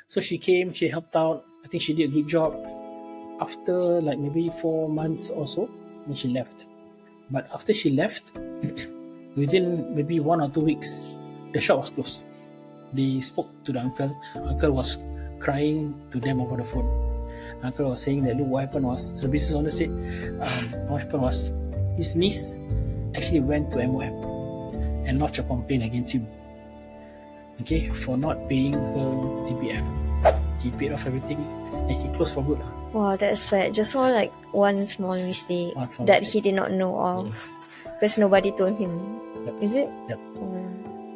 So she came, she helped out. I think she did a good job. After like maybe 4 months or so, then she left. But after she left, within maybe 1 or 2 weeks, the shop was closed. They spoke to the uncle. Uncle was crying to them over the phone. Uncle was saying that, look, what happened was, so the business owner said, what happened was his niece actually went to MOM and lodged a complaint against him, okay, for not paying her CPF. He paid off everything and he closed for good. Wow, that's sad. Just for like one small mistake that he did not know of. Yes. Because nobody told him. Yep. Is it? Yep.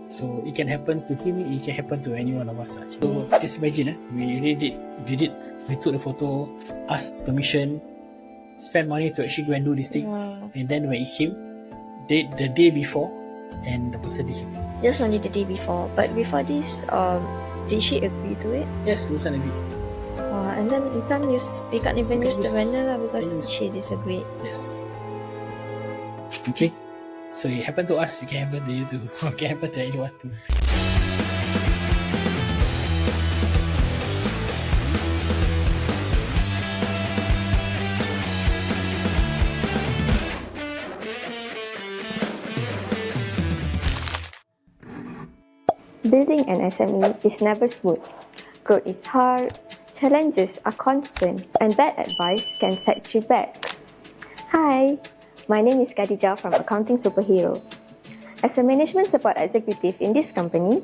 So it can happen to him, it can happen to any one of us. So just imagine, we took the photo, asked permission, spent money to actually go and do this thing. Wow. And then when it came, the day before, and the person disappeared. Just only the day before. But before this, did she agree to it? Yes, the person agreed. And then you can't even use the vendor lah because she disagreed. Yes. Okay. So it happened to us, it can happen to you too. It can happen to anyone too. Building an SME is never smooth. Growth is hard, challenges are constant, and bad advice can set you back. Hi, my name is Khadijah from Accounting Superhero. As a management support executive in this company,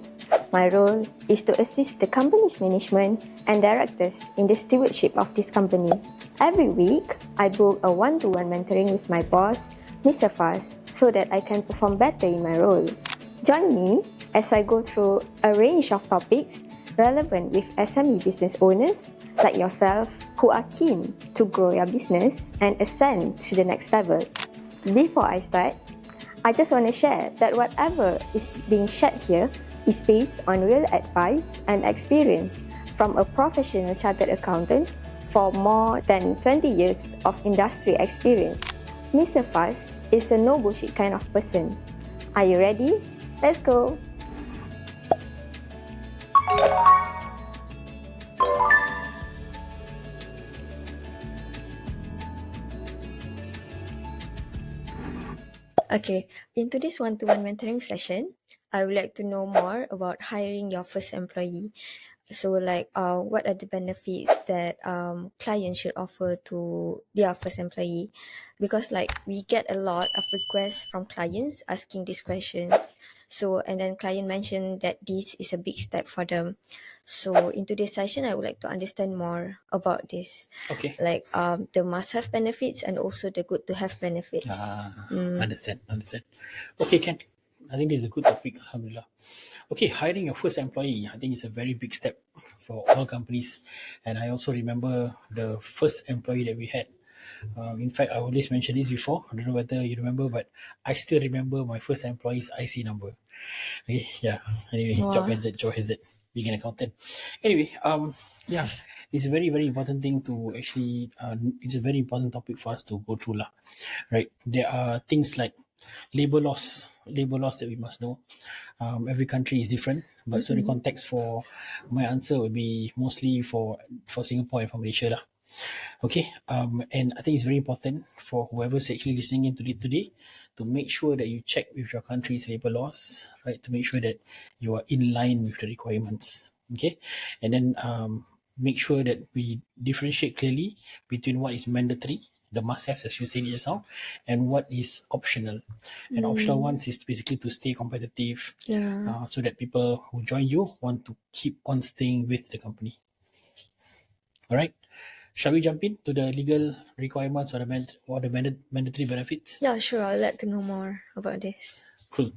my role is to assist the company's management and directors in the stewardship of this company. Every week, I book a one-to-one mentoring with my boss, Mr. Faz, so that I can perform better in my role. Join me as I go through a range of topics relevant with SME business owners like yourself who are keen to grow your business and ascend to the next level. Before I start, I just want to share that whatever is being shared here is based on real advice and experience from a professional chartered accountant for more than 20 years of industry experience. Mr. Faz is a no bullshit kind of person. Are you ready? Let's go! Okay, in today's one-to-one mentoring session, I would like to know more about hiring your first employee. So like, what are the benefits that clients should offer to their first employee? Because like we get a lot of requests from clients asking these questions. So, and then client mentioned that this is a big step for them. So in today's session, I would like to understand more about this. Okay. Like the must-have benefits and also the good-to-have benefits. Understand. Okay, Ken. I think this is a good topic, alhamdulillah. Okay, hiring your first employee, I think it's a very big step for all companies. And I also remember the first employee that we had. In fact, I always mentioned this before. I don't know whether you remember, but I still remember my first employee's IC number. Okay, yeah. Anyway, Wow. job hazard, being an accountant. Anyway, yeah, it's a very, very important thing to actually, it's a very important topic for us to go through lah. Right? There are things like labor laws that we must know. Every country is different, but so the context for my answer would be mostly for Singapore and for Malaysia lah. Okay, and I think it's very important for whoever's actually listening in today to make sure that you check with your country's labor laws, right? To make sure that you are in line with the requirements. Okay, and then make sure that we differentiate clearly between what is mandatory, the must-haves as you said just now, and what is optional. And optional ones is basically to stay competitive, so that people who join you want to keep on staying with the company. All right. Shall we jump in to the legal requirements or the mandatory benefits? Yeah, sure. I'd like to know more about this. Cool.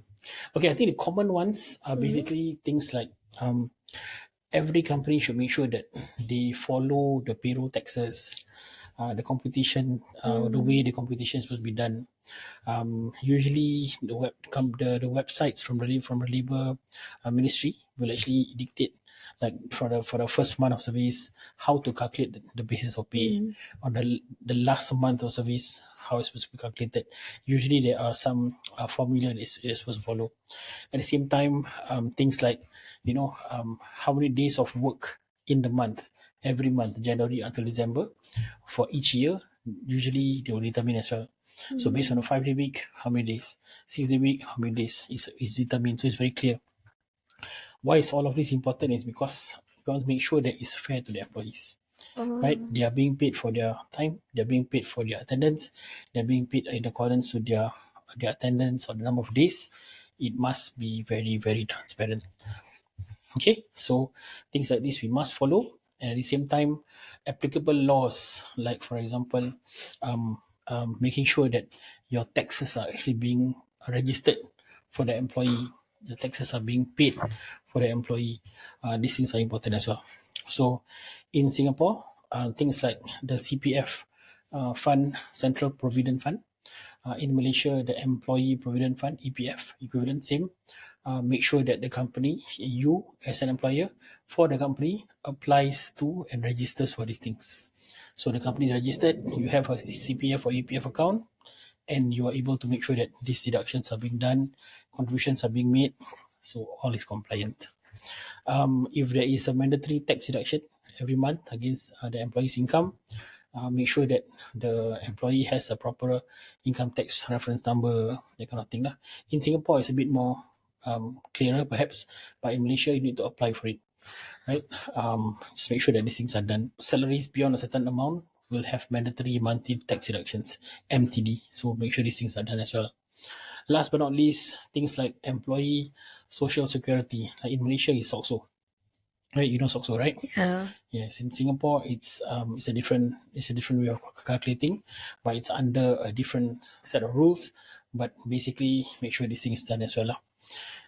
Okay, I think the common ones are basically things like every company should make sure that they follow the payroll taxes, the competition, the way the competition is supposed to be done. Usually, the websites from the labor ministry will actually dictate, like for the first month of service, how to calculate the basis of pay. On the last month of service, how it's supposed to be calculated. Usually there are some formula that is supposed to follow. At the same time, things like how many days of work in the month, every month, January until December, for each year. Usually they will determine as well. So based on a 5-day week, how many days? 6-day week, how many days is determined. So it's very clear. Why is all of this important is because we want to make sure that it's fair to the employees. Right? They are being paid for their time, they're being paid for their attendance, they're being paid in accordance to their attendance or the number of days. It must be very, very transparent. Okay, so things like this we must follow, and at the same time, applicable laws, like for example, making sure that your taxes are actually being registered for the employee, the taxes are being paid for the employee. These things are important as well. So, in Singapore, things like the CPF fund, Central Provident Fund. In Malaysia, the Employee Provident Fund, EPF, equivalent, same. Make sure that the company, you as an employer for the company, applies to and registers for these things. So the company is registered, you have a CPF or EPF account, and you are able to make sure that these deductions are being done, contributions are being made, so all is compliant. If there is a mandatory tax deduction every month against the employee's income, make sure that the employee has a proper income tax reference number, that kind of thing. In Singapore, it's a bit more clearer perhaps, but in Malaysia, you need to apply for it. Right? Just make sure that these things are done. Salaries beyond a certain amount will have mandatory monthly tax deductions, MTD. So make sure these things are done as well. Last but not least, things like employee social security. Like in Malaysia, it's also right. You know SOCSO, right? Yeah. Yes. In Singapore, it's a different way of calculating, but it's under a different set of rules. But basically, make sure this thing is done as well.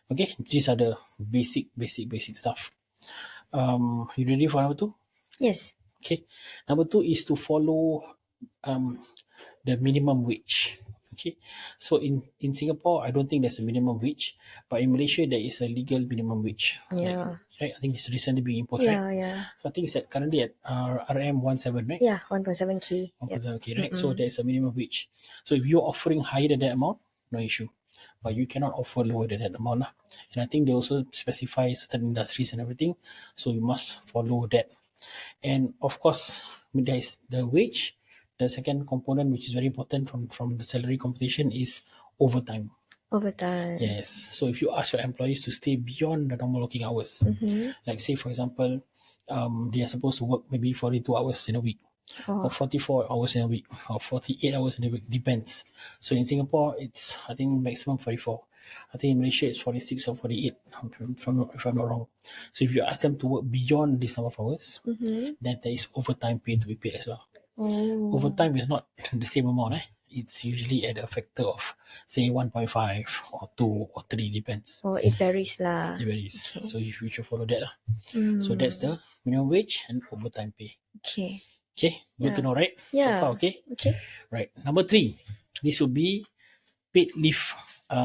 Okay, these are the basic stuff. You ready for number 2? Yes. Okay. Number 2 is to follow the minimum wage. Okay. So in Singapore, I don't think there's a minimum wage, but in Malaysia there is a legal minimum wage. Yeah. Right. I think it's recently being imposed. Yeah, Right. yeah. So I think it's currently at RM 17, right? Yeah, 1.7K. 1.7K, right? So there's a minimum wage. So if you're offering higher than that amount, no issue. But you cannot offer lower than that amount. And I think they also specify certain industries and everything. So you must follow that. And of course, there is the wage. The second component, which is very important from the salary competition, is overtime. Overtime. Yes. So if you ask your employees to stay beyond the normal working hours, like say for example, they are supposed to work maybe 42 hours in a week, or 44 hours in a week, or 48 hours in a week, depends. So in Singapore, it's I think maximum 44. I think in Malaysia it's 46 or 48, if I'm not wrong. So if you ask them to work beyond this number of hours, then there is overtime pay to be paid as well. Overtime is not the same amount. It's usually at a factor of say 1.5 or 2 or 3, depends. Oh, it varies lah. It varies. So you should follow that. So that's the minimum wage and overtime pay. Okay. Okay, good to know, right? Yeah. So far, okay? Okay. Right. Number 3, this will be paid leave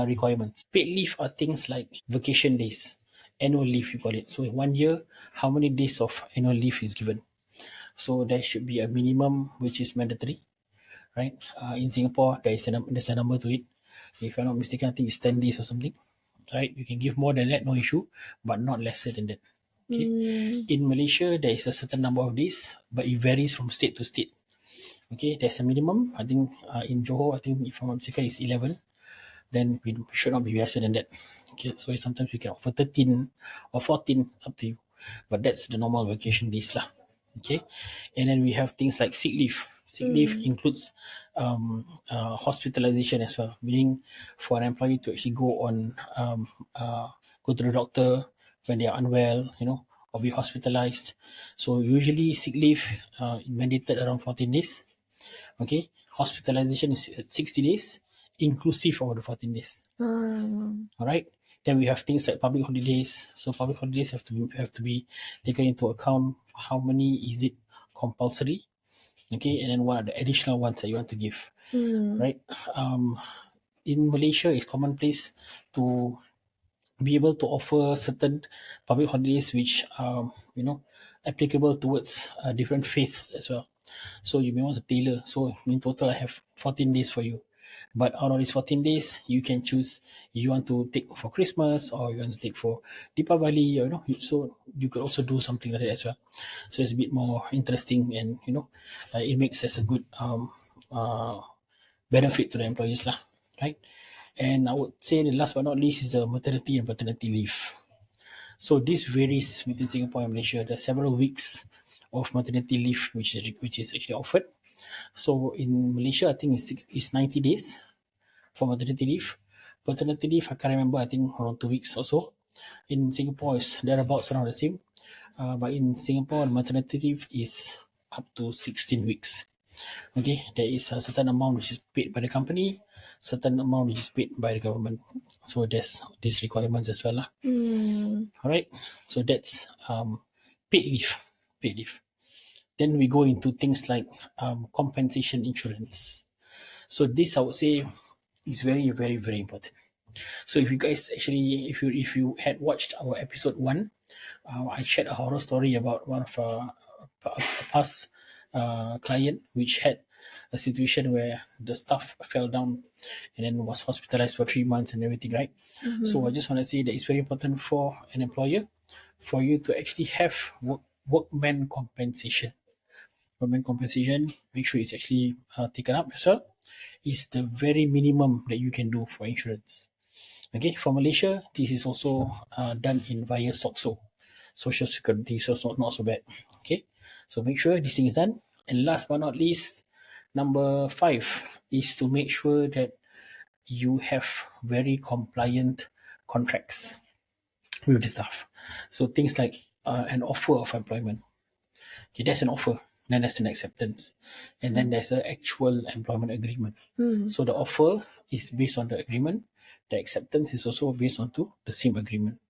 requirements. Paid leave are things like vacation days, annual leave, you call it. So in 1 year, how many days of annual leave is given? So there should be a minimum which is mandatory, right? In Singapore, there's a number to it. If I'm not mistaken, I think it's 10 days or something, right? You can give more than that, no issue, but not lesser than that. Okay. In Malaysia, there is a certain number of days, but it varies from state to state. Okay, there's a minimum. I think in Johor, I think if I'm not mistaken, it's 11. Then we should not be lesser than that. Okay, so sometimes we can offer 13 or 14, up to you. But that's the normal vacation days lah. Okay, and then we have things like sick leave. Sick leave includes hospitalization as well, meaning for an employee to actually go to the doctor when they are unwell, or be hospitalized. So usually sick leave mandated around 14 days. Okay, hospitalization is at 60 days, inclusive of the 14 days. All right. Then we have things like public holidays. So public holidays have to be taken into account. How many is it compulsory? Okay, and then what are the additional ones that you want to give? Right. In Malaysia, it's commonplace to be able to offer certain public holidays which are applicable towards different faiths as well. So you may want to tailor. So in total, I have 14 days for you. But out of these 14 days, you can choose you want to take for Christmas or you want to take for Deepavali, so you could also do something like that as well. So it's a bit more interesting, and it makes as a good benefit to the employees lah, right? And I would say the last but not least is the maternity and paternity leave. So this varies between Singapore and Malaysia. There are several weeks of maternity leave which is actually offered. So in Malaysia, I think it's 90 days for maternity leave. Paternity leave, I can't remember, I think around 2 weeks or so. In Singapore, it's thereabouts around the same. But in Singapore, maternity leave is up to 16 weeks. Okay, there is a certain amount which is paid by the company, certain amount which is paid by the government. So there's these requirements as well lah. All right, so that's paid leave. Paid leave. Then we go into things like compensation insurance. So this I would say is very, very, very important. So if you guys actually, if you had watched our episode 1, I shared a horror story about one of a past client which had a situation where the staff fell down and then was hospitalized for 3 months and everything, right? So I just want to say that it's very important for an employer for you to actually have workman compensation. Workman compensation, make sure it's actually taken up as well, is the very minimum that you can do for insurance. Okay, for Malaysia, this is also done in via SOCSO, Social Security, so it's not so bad. Okay, so make sure this thing is done. And last but not least, number 5 is to make sure that you have very compliant contracts with the staff. So things like an offer of employment. Okay, that's an offer. Then there's an acceptance, and then there's an actual employment agreement. So the offer is based on the agreement. The acceptance is also based on to the same agreement.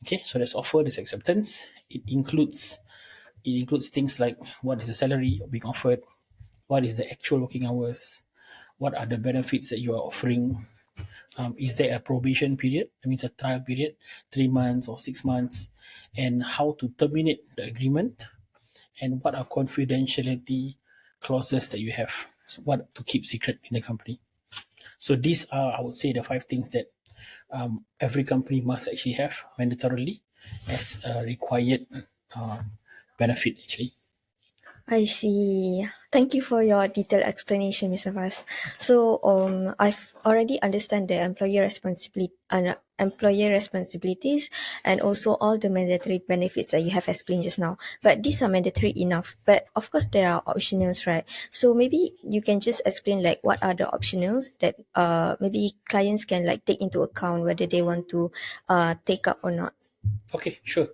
Okay, so there's offer, there's acceptance. It includes things like what is the salary being offered, what is the actual working hours, what are the benefits that you are offering. Is there a probation period? That means a trial period, 3 months or 6 months, and how to terminate the agreement, and what are confidentiality clauses that you have, so what to keep secret in the company. So these are, I would say, the 5 things that every company must actually have mandatorily as a required benefit actually. I see. Thank you for your detailed explanation, Mr. Faz. So, I've already understand the employer responsibilities and also all the mandatory benefits that you have explained just now. But these are mandatory enough. But of course, there are optionals, right? So maybe you can just explain like what are the optionals that maybe clients can like take into account whether they want to take up or not. Okay, sure.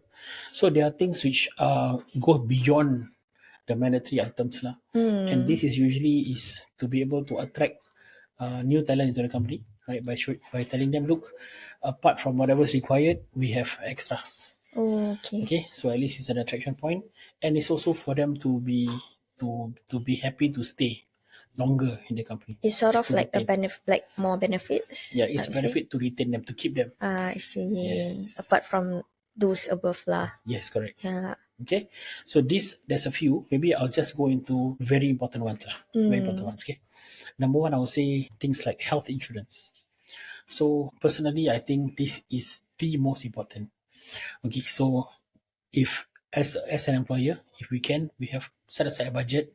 So there are things which go beyond the mandatory items lah. And this is usually is to be able to attract new talent into the company, right? By telling them, look, apart from whatever's required, we have extras. Oh, okay. Okay, so at least it's an attraction point, and it's also for them to be happy to stay longer in the company. It's sort Just of to like a retain. benefit, like more benefits. Yeah, it's I a would say. benefit to retain them, to keep them. I see. Yes. Apart from those above lah. Yes, correct. Yeah. Okay, so there's a few. Maybe I'll just go into very important ones lah. Very important ones. Okay, number 1, I would say things like health insurance. So personally, I think this is the most important. Okay, so if as an employer, if we have set aside a budget,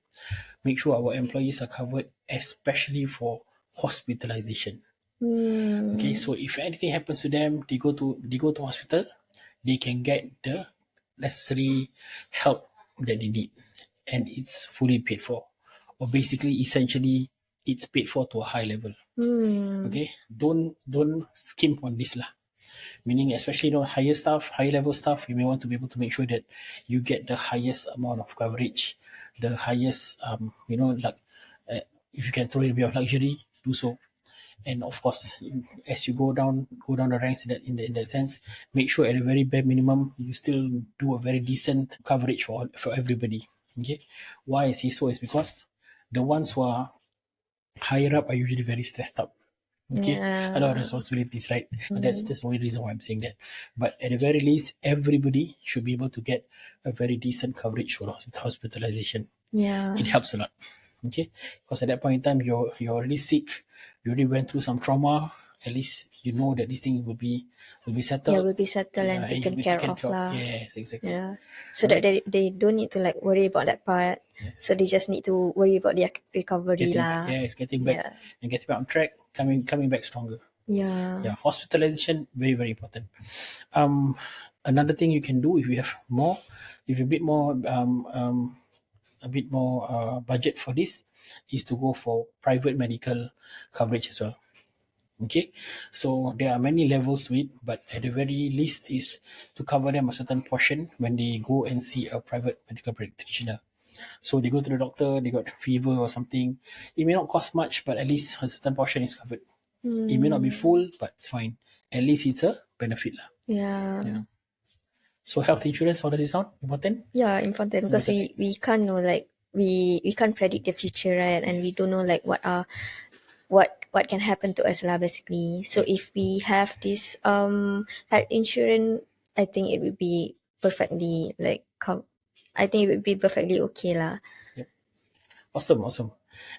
make sure our employees are covered, especially for hospitalization. Okay, so if anything happens to them, they go to hospital, they can get the necessary help that they need, and it's fully paid for, or basically essentially it's paid for to a high level. Okay, don't skimp on this lah. Meaning, especially higher level staff, you may want to be able to make sure that you get the highest amount of coverage, the highest like if you can throw in a bit of luxury, do so. And of course, as you go down the ranks in that sense, make sure at a very bare minimum you still do a very decent coverage for everybody. Okay, why I say so is because the ones who are higher up are usually very stressed out. Okay, a lot of responsibilities, right? That's the only reason why I'm saying that. But at the very least, everybody should be able to get a very decent coverage for hospitalization. Yeah. It helps a lot. Okay, because at that point in time you're already sick, you already went through some trauma. At least you know that this thing will be Yeah, settled. will be settled and And you'll taken be care taken of care of. lah. Yes, exactly. Yeah. So that Right. they don't need to like worry about that part. So Yes. they just need to worry about their recovery Getting back. lah. Yes, getting back Yeah. and getting back on track. Coming back stronger. Yeah. Yeah, hospitalization very very important. Another thing you can do if you have more, if you a bit more budget for this, is to go for private medical coverage as well. Okay, so there are many levels to it, but at the very least is to cover them a certain portion when they go and see a private medical practitioner. So they go to the doctor, they got fever or something. It may not cost much, but at least a certain portion is covered. It may not be full, but it's fine. At least it's a benefit lah. Yeah. Yeah. So health insurance, how does it sound? Important? Yeah, important because we can't know like we can't predict the future, right? And we don't know like what can happen to us lah basically. So if we have this health insurance, I think it would be perfectly like I think it would be perfectly okay lah. Yep. Awesome.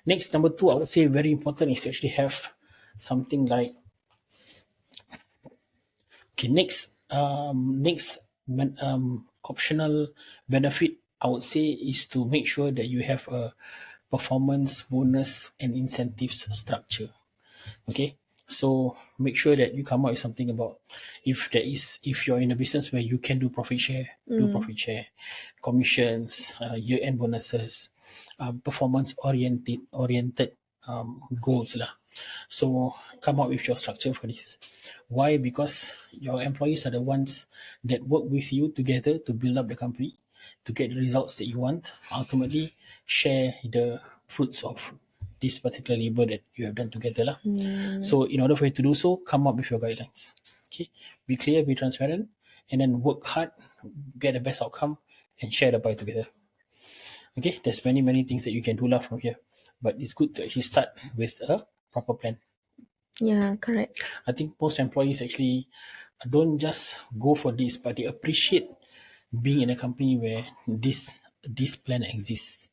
Next, number 2, I would say very important is to actually have something like, okay, next optional benefit I would say is to make sure that you have a performance bonus and incentives structure. Okay, so make sure that you come up with something about, if you're in a business where you can do profit share, do profit share, commissions, year-end bonuses, performance oriented goals lah. So come up with your structure for this. Why? Because your employees are the ones that work with you together to build up the company, to get the results that you want, ultimately share the fruits of this particular labor that you have done together lah. So in order for you to do so, come up with your guidelines. Okay, be clear, be transparent, and then work hard, get the best outcome, and share the pie together. Okay, there's many things that you can do lah from here, but it's good to actually start with a proper plan. Yeah, correct. I think most employees actually don't just go for this, but they appreciate being in a company where this plan exists.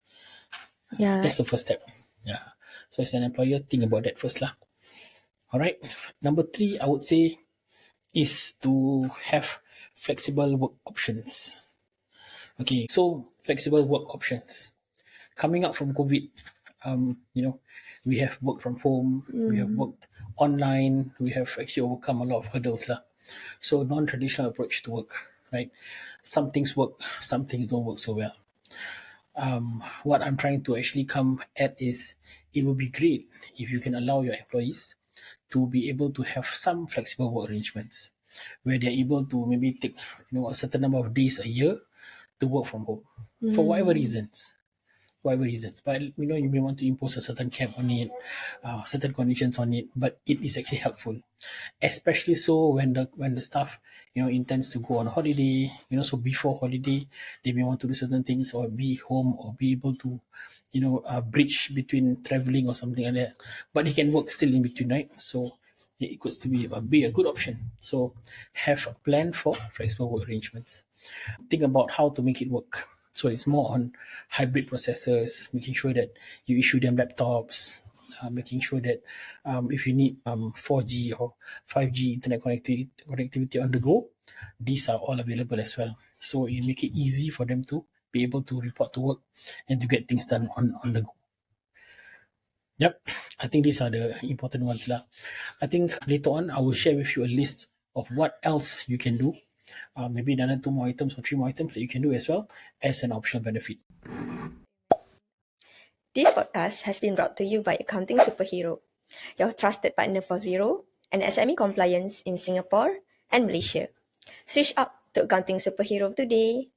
Yeah. That's the first step. Yeah. So as an employer, think about that first lah. All right. Number 3, I would say, is to have flexible work options. Okay, so flexible work options. Coming up from COVID, we have worked from home, we have worked online, we have actually overcome a lot of hurdles lah. So non-traditional approach to work, right? Some things work, some things don't work so well. What I'm trying to actually come at is, it would be great if you can allow your employees to be able to have some flexible work arrangements where they're able to maybe take a certain number of days a year to work from home for whatever reasons. But you may want to impose a certain cap on it, certain conditions on it, but it is actually helpful, especially so when the staff intends to go on holiday. So before holiday they may want to do certain things, or be home, or be able to bridge between traveling or something like that, but they can work still in between, right? So it could still be a good option. So have a plan for flexible work arrangements. Think about how to make it work. So it's more on hybrid processors, making sure that you issue them laptops, making sure that if you need 4G or 5G internet connectivity on the go, these are all available as well. So you make it easy for them to be able to report to work and to get things done on the go. Yep, I think these are the important ones lah. I think later on I will share with you a list of what else you can do. Maybe another 2 more items or 3 more items that you can do as well as an optional benefit. This podcast has been brought to you by Accounting Superhero, your trusted partner for Zero and SME compliance in Singapore and Malaysia. Switch up to Accounting Superhero today.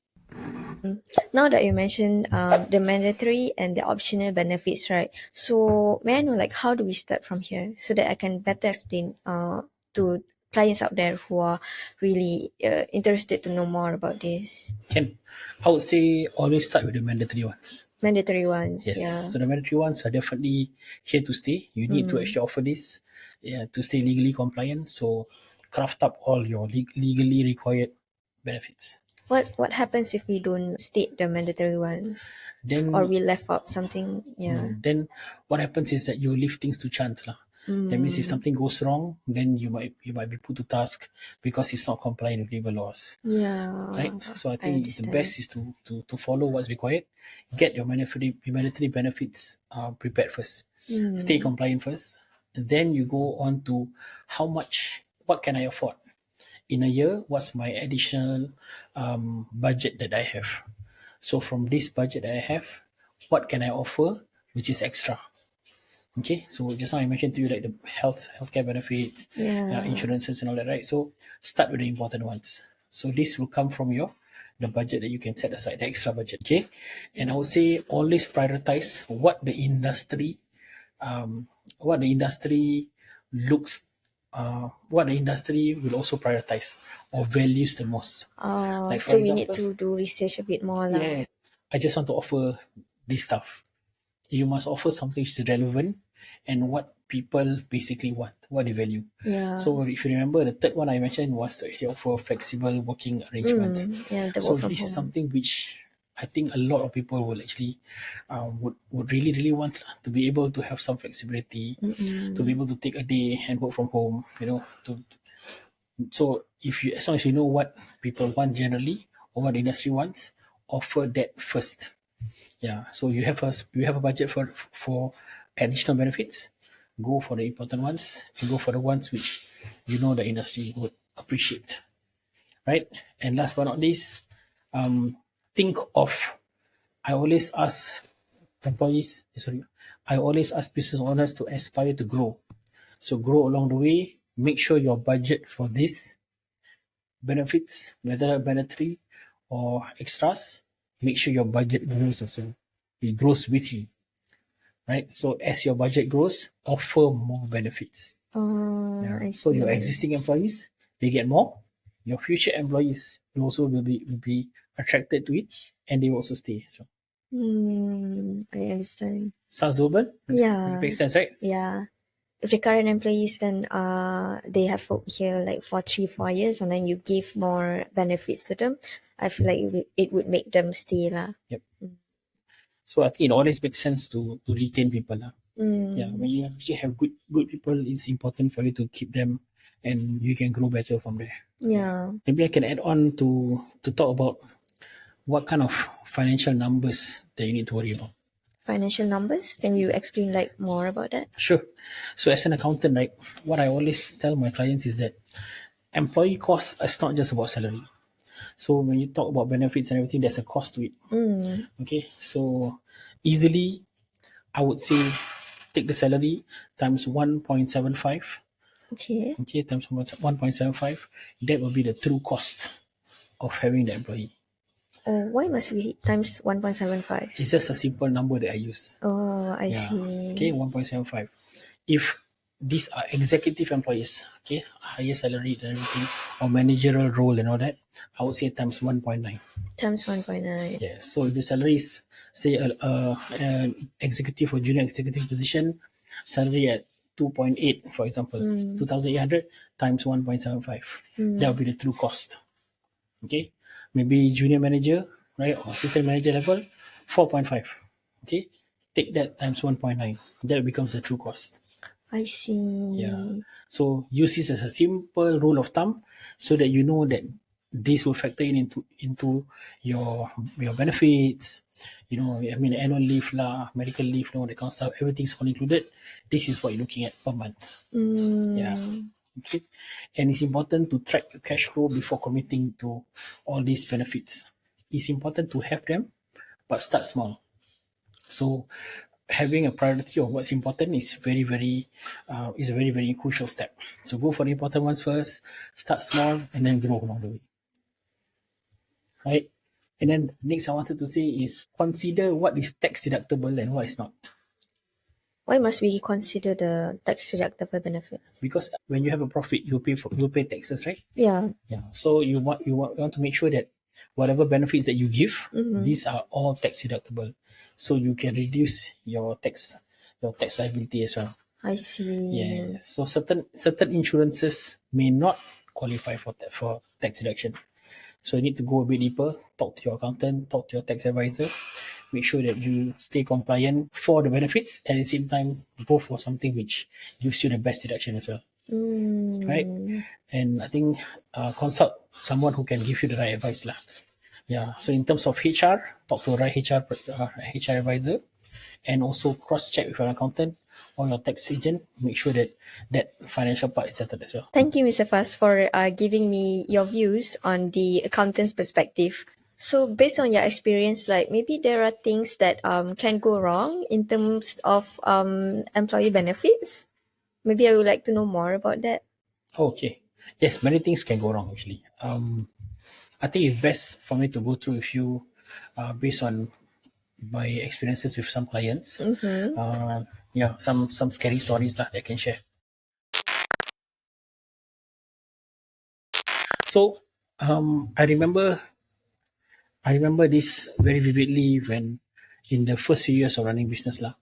Now that you mentioned the mandatory and the optional benefits, right? So may I know like how do we start from here so that I can better explain to clients out there who are really interested to know more about this? I would say always start with the mandatory ones. Mandatory ones, Yes. yeah. So the mandatory ones are definitely here to stay. You need to actually offer this to stay legally compliant. So craft up all your legally required benefits. What happens if we don't state the mandatory ones, Then or we left out something? Yeah. then what happens is that you leave things to chance lah. That means if something goes wrong, then you might be put to task because it's not compliant with labor laws. Yeah. Right? So I think the understand. best is to follow what's required. Get your mandatory benefits prepared first. Stay compliant first. And then you go on to what can I afford? In a year, what's my additional budget that I have? So from this budget that I have, what can I offer which is extra? Okay, so just now I mentioned to you like the healthcare benefits, Yeah. insurances and all that, right? So start with the important ones. So this will come from the budget that you can set aside, the extra budget. Okay, and I would say always prioritize what the industry looks, what the industry will also prioritize or values the most. Like for So we need example, to do research a bit more lah. yes, I just want to offer this stuff. You must offer something which is relevant and what people basically want, what they value. Yeah. So if you remember, the third one I mentioned was to actually offer flexible working arrangements. Yeah, the So work from this is home. something which I think a lot of people will actually would really want to be able to have some flexibility, to be able to take a day and work from home. So as long as you know what people want generally or what the industry wants, offer that first. Yeah, so you have a budget for additional benefits. Go for the important ones and go for the ones which you know the industry would appreciate, right? And last but not least, think of. I always ask I always ask business owners to aspire to grow. So grow along the way. Make sure your budget for this benefits, whether mandatory or extras, make sure your budget grows as well. It grows with you, right? So as your budget grows, offer more benefits. I So your see. existing employees, they get more. Your future employees will be attracted to it, and they will also stay. So I understand. sounds doable. Yeah. Makes sense, right? Yeah. If the current employees then they have worked here like for 3-4 years and then you give more benefits to them, I feel like it would make them stay lah. Yep. So I think it always makes sense to retain people lah. Yeah, when you actually have good people, it's important for you to keep them, and you can grow better from there. Yeah. Maybe I can add on to talk about what kind of financial numbers that you need to worry about. Financial numbers, can you explain like more about that? Sure. So as an accountant, right, what I always tell my clients is that employee costs is not just about salary. So when you talk about benefits and everything, there's a cost to it. Okay, so easily I would say take the salary times 1.75. Okay. Okay, times 1.75. That will be the true cost of having the employee. Oh, why must we times 1.75? It's just a simple number that I use. Oh, I see. Okay, 1.75. If these are executive employees, okay, higher salary and everything, or managerial role and all that, I would say times 1.9. Times 1.9. Yeah, so if the salary is, say, an executive or junior executive position, salary at 2.8, for example, 2,800 times 1.75. That will be the true cost. Okay, maybe junior manager, right, or assistant manager level, 4.5. Okay, take that times 1.9. That becomes the true cost. I see. Yeah. So use this as a simple rule of thumb so that you know that this will factor into your benefits. Annual leave lah, medical leave, that kind of stuff. Everything's all included. This is what you're looking at per month. Yeah. Okay. And it's important to track your cash flow before committing to all these benefits. It's important to have them, but start small. So having a priority of what's important is a very, very crucial step. So go for the important ones first, start small, and then grow along the way. Right? And then next I wanted to say is consider what is tax deductible and what is not. Why must we consider the tax deductible benefits? Because when you have a profit, you pay taxes, right? Yeah. Yeah. So you want to make sure that whatever benefits that you give, these are all tax deductible, so you can reduce your tax liability as well. I see. Yeah. So certain insurances may not qualify for tax deduction. So you need to go a bit deeper, talk to your accountant, talk to your tax advisor, make sure that you stay compliant for the benefits, at the same time go for something which gives you the best deduction as well, right? And I think consult someone who can give you the right advice lah. Yeah. So in terms of HR, talk to the right HR advisor, and also cross check with your accountant or your tax agent. Make sure that that financial part is settled as well. Thank you, Mr. Faz, for giving me your views on the accountant's perspective. So, based on your experience, like maybe there are things that can go wrong in terms of employee benefits. Maybe I would like to know more about that. Okay. Yes, many things can go wrong actually. I think it's best for me to go through with you based on my experiences with some clients. Yeah, some scary stories that I can share. So I remember this very vividly when in the first few years of running business lah.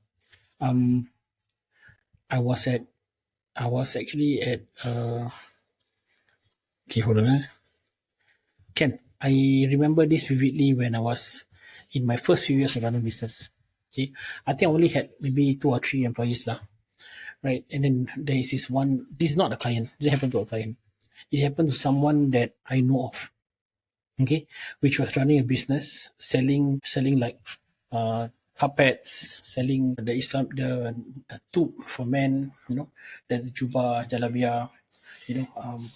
I was actually at okay, hold on. Ken, I remember this vividly when I was in my first few years of running business. Okay, I think I only had maybe 2 or 3 employees lah, right? And then there is this one. This is not a client. It didn't happen to a client. It happened to someone that I know of. Okay, which was running a business selling like carpets, selling the tube for men, the jubah, jalabia,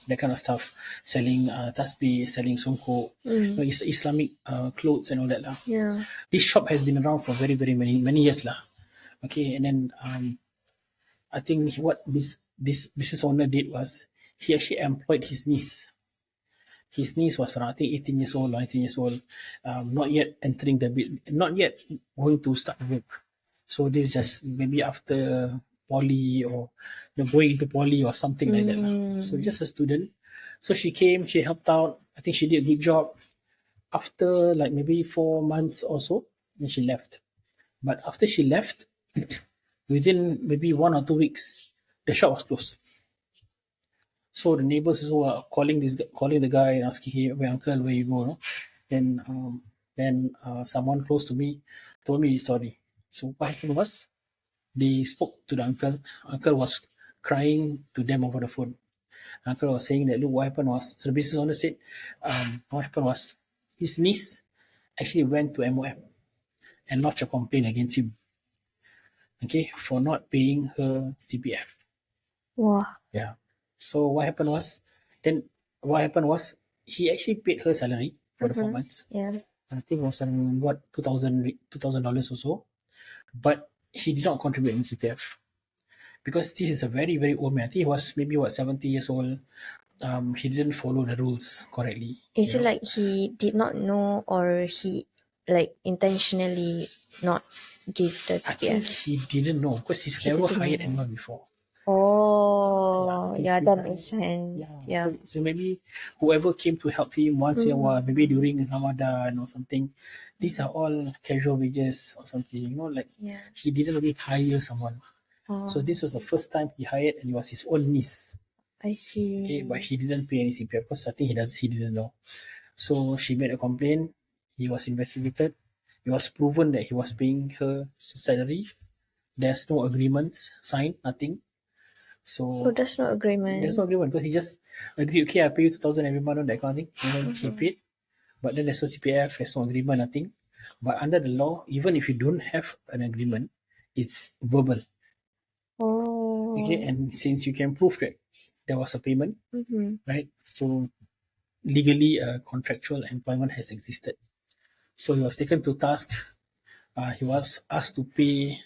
that kind of stuff, selling tasbih, selling songkok, Islamic clothes and all that lah. Yeah. This shop has been around for very, very many years lah. Okay, and then I think what this business owner did was he actually employed his niece. His niece was around, I think, 18 years old, 19 years old, not yet not yet going to start work. So this is just maybe after poly or going into poly or something like that lah. So just a student. So she came, she helped out. I think she did a good job. After like maybe 4 months or so, then she left. But after she left, within maybe 1 or 2 weeks, the shop was closed. So the neighbors also were calling the guy and asking him, "Where uncle, where you go?" No? Then someone close to me told me sorry. So what happened was they spoke to the uncle. Uncle was crying to them over the phone. Uncle was saying that, look, what happened was, so the business owner said, what happened was his niece actually went to MOM and lodged a complaint against him, okay, for not paying her CPF. Wow. Yeah. So what happened was he actually paid her salary for the 4 months. Yeah. I think it was around $2,000 or so, but he did not contribute in CPF because this is a very, very old man. I think he was maybe 70 years old. He didn't follow the rules correctly. Is it like he did not know, or he like intentionally not give the I think CPF? he didn't know because he's never hired anyone before. Oh, yeah, that makes sense. Yeah. So maybe whoever came to help him once in a while, maybe during Ramadan or something, these are all casual wages or something, like he didn't really hire someone. So this was the first time he hired, and it was his own niece. I see. Okay, but he didn't pay any CPF because I think he didn't know. So she made a complaint. He was investigated. It was proven that he was paying her salary. There's no agreements signed, nothing. So there's no agreement. There's no agreement because he just agreed, okay, I pay you 2,000 every month on that kind of thing. And then he paid. But then there's no CPF, there's no agreement, nothing. But under the law, even if you don't have an agreement, it's verbal. Oh. Okay, and since you can prove that there was a payment, right? So legally, contractual employment has existed. So he was taken to task. He was asked to pay,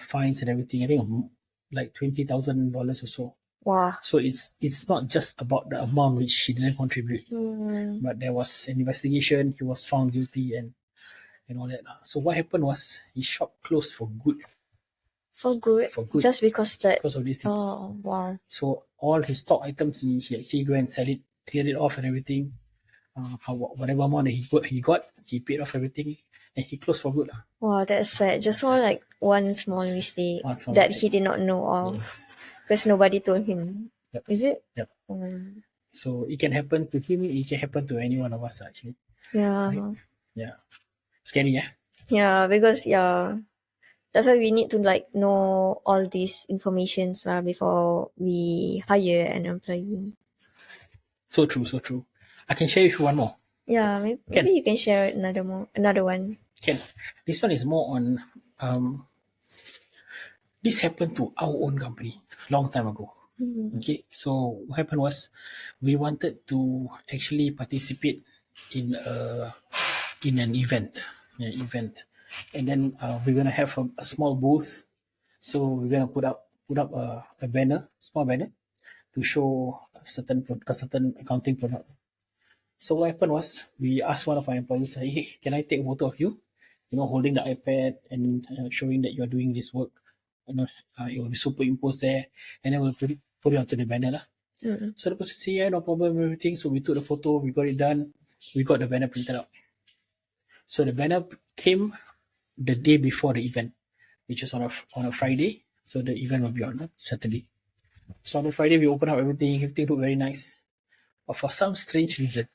fines and everything. I think like $20,000 or so. Wow. So it's not just about the amount which he didn't contribute, but there was an investigation. He was found guilty and all that. So what happened was his shop closed for good. For good? Just because of this thing. Oh, wow. So all his stock items, he actually go and sell it, clear it off and everything. Whatever amount that he got, he paid off everything, and he closed for good. Wow, that's sad. Just for like one small mistake that he did not know of. Yes. Because nobody told him. Yep. Is it? Yep. So it can happen to him, it can happen to any one of us actually. Yeah. Right? Yeah. Scary, yeah? Yeah, because that's why we need to like know all these informations before we hire an employee. So true, so true. I can share with you one more. Yeah, maybe Can. you can share another one. Can. This one is more on this happened to our own company long time ago. Okay, so what happened was we wanted to actually participate in an event, and then we're gonna have a small booth. So we're gonna put up a banner, small banner, to show a certain accounting product. So what happened was we asked one of our employees, "Hey, can I take a photo of you? Holding the iPad and showing that you are doing this work. It will be superimposed there, and then we'll put it onto the banner lah." So the person said, "Yeah, no problem, everything." So we took the photo, we got it done, we got the banner printed out. So the banner came the day before the event, which is on a Friday. So the event will be on a Saturday. So on the Friday we open up everything looked very nice. But for some strange reason,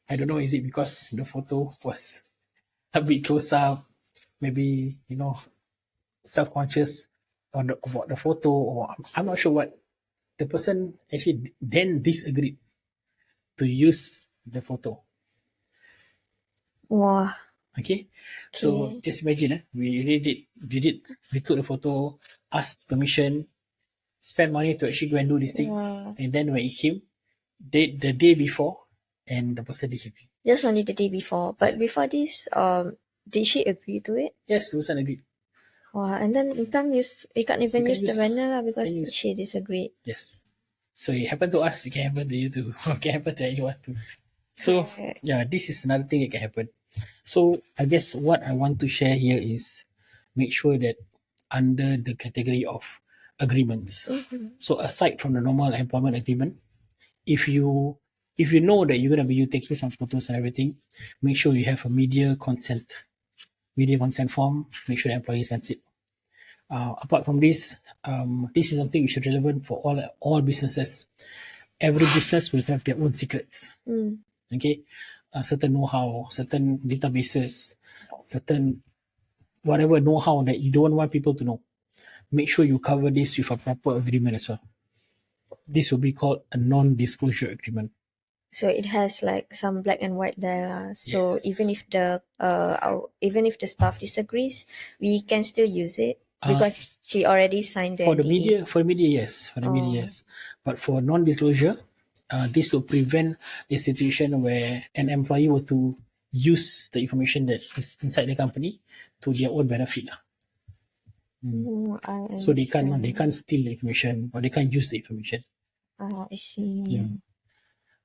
I don't know, is it because the photo was a bit close up, maybe, self-conscious about the photo, or I'm not sure what. The person actually then disagreed to use the photo. Wow. Okay, so just imagine, we took the photo, asked permission, spent money to actually go and do this thing, and then when it came, the day before, and the person disagreed. Just only the day before. But before this, did she agree to it? Yes, the person agreed. Wow, and then you can't even use the banner lah because she disagreed. Yes. So it happened to us, it can happen to you too. It can happen to anyone too. So yeah, this is another thing that can happen. So I guess what I want to share here is make sure that under the category of agreements. So aside from the normal employment agreement, if you know that you're gonna be taking some photos and everything, make sure you have a media consent form. Make sure the employee sends it. Apart from this, this is something which is relevant for all businesses. Every business will have their own secrets. Okay, certain know-how, certain databases, certain whatever know-how that you don't want people to know. Make sure you cover this with a proper agreement as well. This will be called a non-disclosure agreement. So it has like some black and white there lah. So Yes. even if the staff disagrees, we can still use it because she already signed the For the NDA. media, yes. But for non-disclosure, this will prevent a situation where an employee were to use the information that is inside the company to their own benefit. So they can't steal the information, or they can't use the information. I see. Yeah.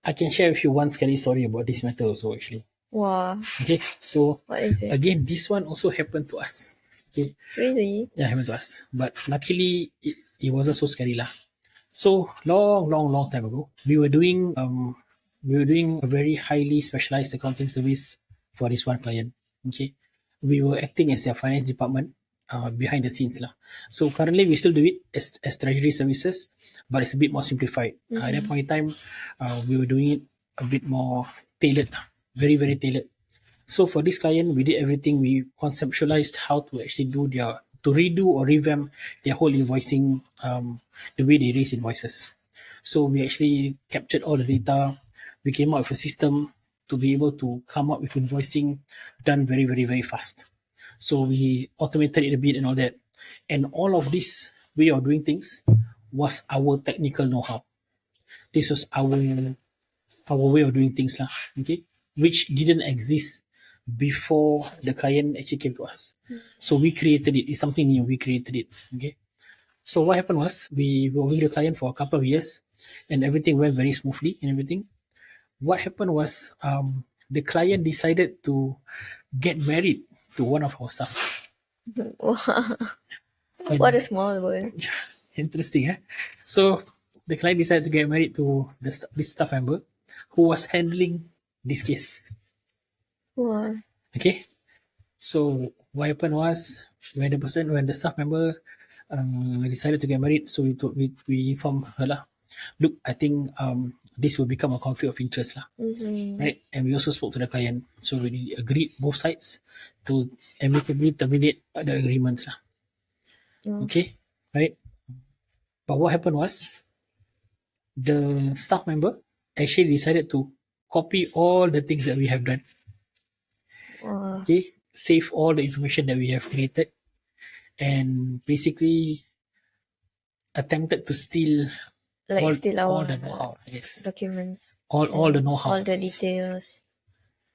I can share with you one scary story about this matter also actually. Wow. Okay, so What is it? again, this one also happened to us. Okay. Really? Yeah, happened to us. But luckily it wasn't so scary lah. So long time ago, we were doing a very highly specialized accounting service for this one client. Okay, we were acting as their finance department behind the scenes lah. So currently we still do it as treasury services, but it's a bit more simplified. At that point in time, we were doing it a bit more tailored, very very tailored. So for this client, we did everything. We conceptualized how to actually to redo or revamp their whole invoicing, the way they raise invoices. So we actually captured all the data. We came up with a system to be able to come up with invoicing done very, very, very fast. So we automated it a bit and all that. And all of this way of doing things was our technical know-how. This was our way of doing things lah. Okay, which didn't exist before the client actually came to us. So we created it. It's something new. We created it. Okay. So what happened was we were with the client for a couple of years, and everything went very smoothly and everything. What happened was the client decided to get married to one of our staff. What a small world. Interesting, eh? So the client decided to get married to this staff member who was handling this case. Wow. Okay, so what happened was when the staff member decided to get married, so we informed her lah. Look, I think this will become a conflict of interest lah, right? And we also spoke to the client, so we agreed both sides to amicably terminate the agreements lah. Okay, right? But what happened was the staff member actually decided to copy all the things that we have done. Okay, save all the information that we have created, and basically attempted to steal Steal all our the know-how. Yes, documents, all the know-how. all the details,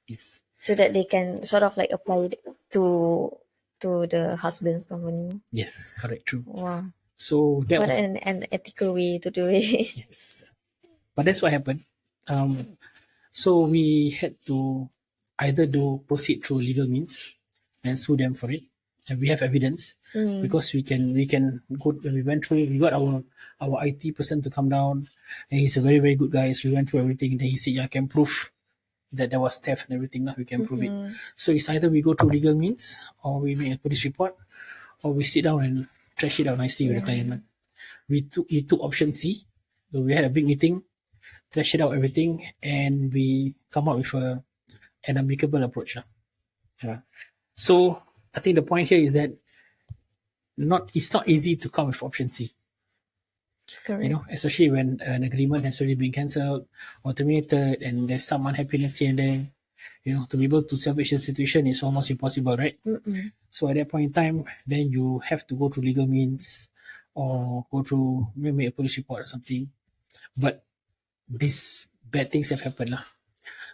Yes, so that they can sort of like apply it to the husband's company. yes, correct, true. Wow, So that what was an ethical way to do it. yes, but that's what happened. So we had to either proceed through legal means and sue them for it, and we have evidence because we can go. When we went through, we got our IT person to come down, and he's a very very good guy. So we went through everything, and then he said, "Yeah, I can prove that there was theft and everything. Now we can prove it." So it's either we go through legal means, or we make a police report, or we sit down and trash it out nicely with the client. We took option C. So we had a big meeting, thrash it out everything, and we come up with an amicable approach. Yeah. So I think the point here is that it's not easy to come with option C. Correct. Especially when an agreement has already been cancelled or terminated, and there's some unhappiness here and there. To be able to salvage the situation is almost impossible, right? So at that point in time, then you have to go through legal means or go through maybe a police report or something. But these bad things have happened lah.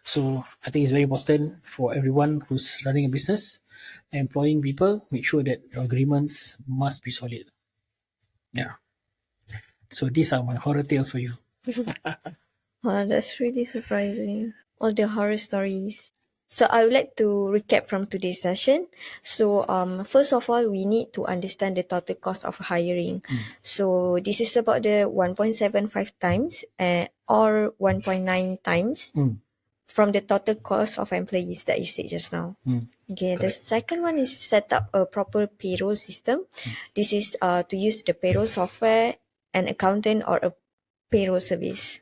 So I think it's very important for everyone who's running a business, employing people, make sure that your agreements must be solid. Yeah. So these are my horror tales for you. Wow, that's really surprising. All the horror stories. So I would like to recap from today's session. So first of all, we need to understand the total cost of hiring. So this is about the 1.75 times or 1.9 times from the total cost of employees that you said just now. Okay, the second one is set up a proper payroll system. This is to use the payroll software, an accountant, or a payroll service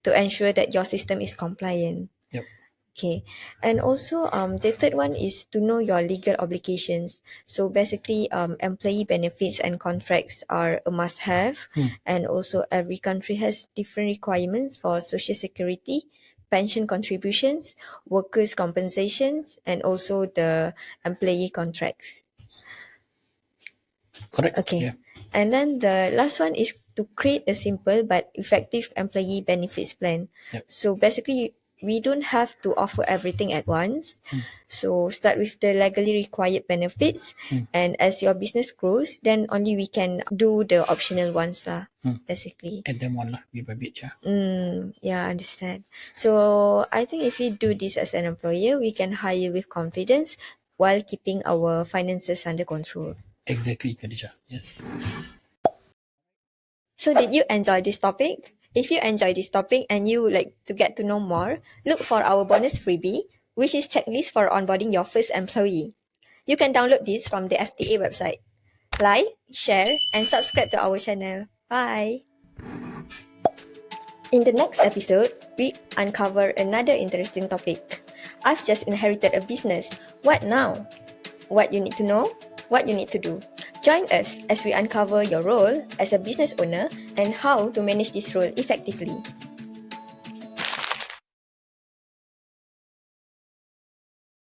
to ensure that your system is compliant. Yep. Okay, and also the third one is to know your legal obligations. So basically, employee benefits and contracts are a must-have, and also every country has different requirements for social security, pension contributions, workers' compensations, and also the employee contracts. Correct. Okay. Yeah. And then the last one is to create a simple but effective employee benefits plan. Yep. So basically, we don't have to offer everything at once. So start with the legally required benefits, and as your business grows, then only we can do the optional ones lah. Basically. Add them on lah, bit by bit, yeah. Yeah, I understand. So I think if we do this as an employer, we can hire with confidence while keeping our finances under control. Exactly, Khadija. Yes. So did you enjoy this topic? If you enjoy this topic and you would like to get to know more, look for our bonus freebie, which is checklist for onboarding your first employee. You can download this from the FTA website. Like, share, and subscribe to our channel. Bye! In the next episode, we uncover another interesting topic. I've just inherited a business. What now? What you need to know? What you need to do. Join us as we uncover your role as a business owner and how to manage this role effectively.